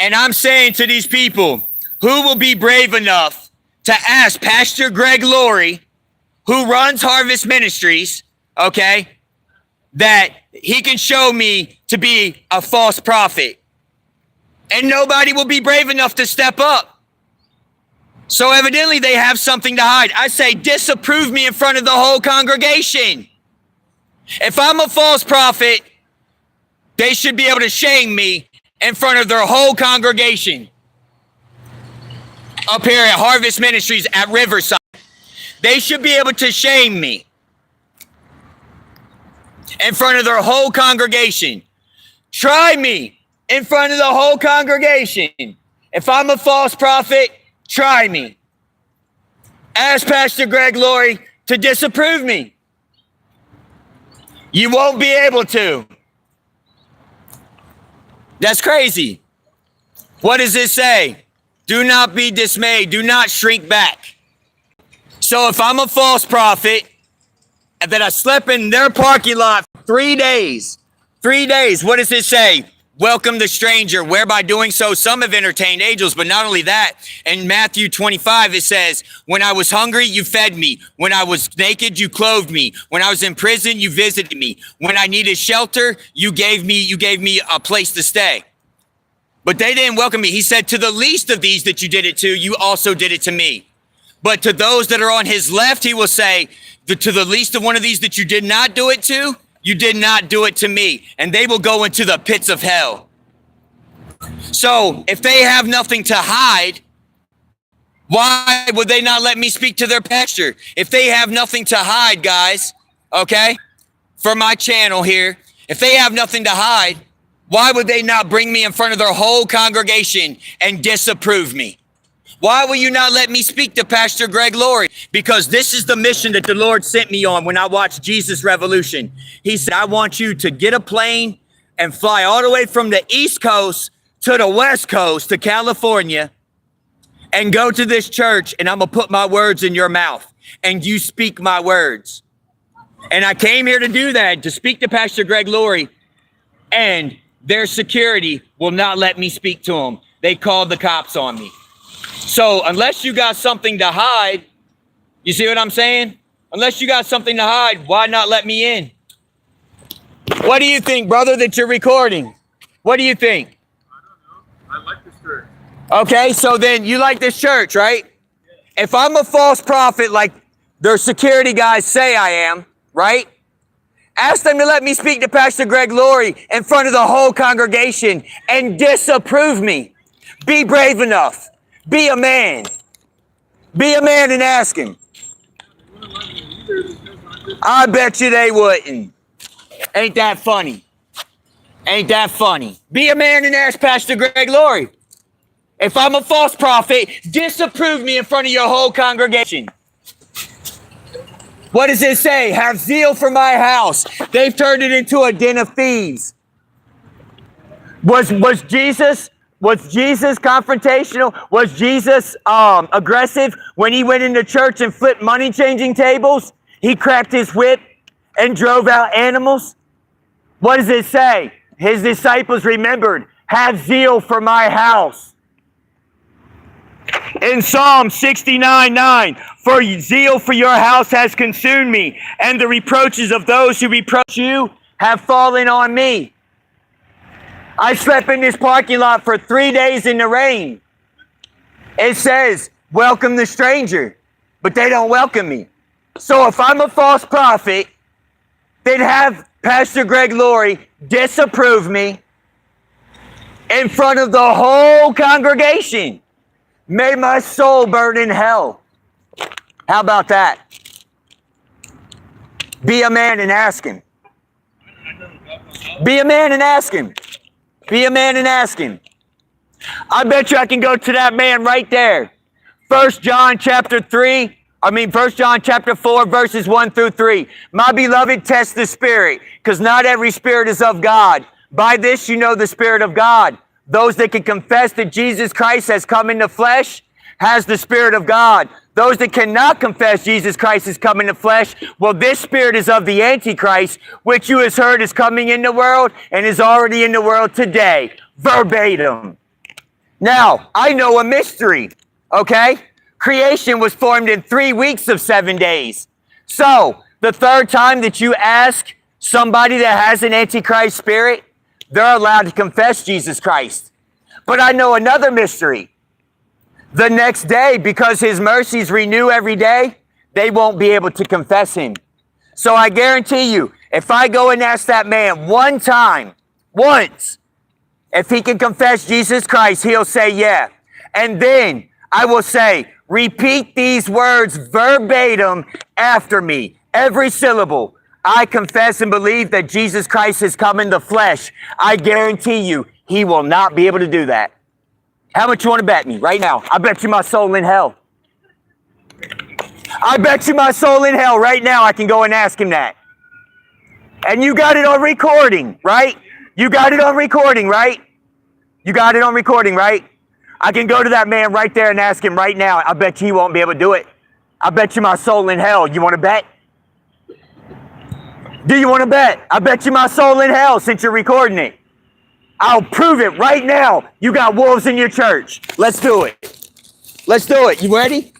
And I'm saying to these people, who will be brave enough to ask Pastor Greg Laurie, who runs Harvest Ministries, okay, that he can show me to be a false prophet? And nobody will be brave enough to step up. So evidently they have something to hide. I say, disapprove me in front of the whole congregation. If I'm a false prophet, they should be able to shame me in front of their whole congregation. Up here at Harvest Ministries at Riverside. They should be able to shame me in front of their whole congregation. Try me in front of the whole congregation. If I'm a false prophet, try me. Ask Pastor Greg Laurie to disapprove me. You won't be able to. That's crazy. What does it say? Do not be dismayed. Do not shrink back. So if I'm a false prophet and that I slept in their parking lot for 3 days, what does it say? Welcome the stranger, whereby doing so some have entertained angels. But not only that, in Matthew 25, it says, when I was hungry, you fed me. When I was naked, you clothed me. When I was in prison, you visited me. When I needed shelter, you gave me a place to stay. But they didn't welcome me. He said, to the least of these that you did it to, you also did it to me. But to those that are on his left, he will say, to the least of one of these that you did not do it to, you did not do it to me. And they will go into the pits of hell. So if they have nothing to hide, why would they not let me speak to their pastor? If they have nothing to hide, guys, okay, for my channel here, if they have nothing to hide, why would they not bring me in front of their whole congregation and disapprove me? Why will you not let me speak to Pastor Greg Laurie? Because this is the mission that the Lord sent me on when I watched Jesus Revolution. He said, I want you to get a plane and fly all the way from the East Coast to the West Coast to California and go to this church, and I'm going to put my words in your mouth and you speak my words. And I came here to do that, to speak to Pastor Greg Laurie, and their security will not let me speak to him. They called the cops on me. So unless you got something to hide, you see what I'm saying? Unless you got something to hide, why not let me in? What do you think, brother, that you're recording? What do you think? I don't know. I like this church. Okay, so then you like this church, right? Yeah. If I'm a false prophet like their security guys say I am, right? Ask them to let me speak to Pastor Greg Laurie in front of the whole congregation and disapprove me. Be brave enough. Be a man. Be a man and ask him. I bet you they wouldn't. Ain't that funny? Ain't that funny? Be a man and ask Pastor Greg Laurie. If I'm a false prophet, disapprove me in front of your whole congregation. What does it say? Have zeal for my house. They've turned it into a den of thieves. Was Jesus confrontational? Was Jesus aggressive when he went into church and flipped money changing tables? He cracked his whip and drove out animals? What does it say? His disciples remembered, have zeal for my house. In Psalm 69:9, for zeal for your house has consumed me, and the reproaches of those who reproach you have fallen on me. I slept in this parking lot for 3 days in the rain. It says, welcome the stranger, but they don't welcome me. So if I'm a false prophet, they'd have Pastor Greg Laurie disapprove me in front of the whole congregation. May my soul burn in hell. How about that? Be a man and ask him. Be a man and ask him. Be a man and ask him. I bet you I can go to that man right there. 1 John chapter 4, verses 1 through 3. My beloved, test the spirit, because not every spirit is of God. By this you know the Spirit of God. Those that can confess that Jesus Christ has come in the flesh has the Spirit of God. Those that cannot confess Jesus Christ has come in the flesh, well, this spirit is of the Antichrist, which you has heard is coming in the world and is already in the world today. Verbatim. Now, I know a mystery, okay? Creation was formed in 3 weeks of 7 days. So, the third time that you ask somebody that has an Antichrist spirit, they're allowed to confess Jesus Christ. But I know another mystery. The next day, because his mercies renew every day, they won't be able to confess him. So I guarantee you, if I go and ask that man one time, once, if he can confess Jesus Christ, he'll say yeah. And then I will say, repeat these words verbatim after me, every syllable. I confess and believe that Jesus Christ has come in the flesh. I guarantee you, he will not be able to do that. How much you want to bet me right now? I bet you my soul in hell. I bet you my soul in hell right now I can go and ask him that. And you got it on recording, right? You got it on recording, right? You got it on recording, right? I can go to that man right there and ask him right now. I bet you he won't be able to do it. I bet you my soul in hell. You want to bet? Do you want to bet? I bet you my soul in hell since you're recording it. I'll prove it right now. You got wolves in your church. Let's do it. Let's do it. You ready?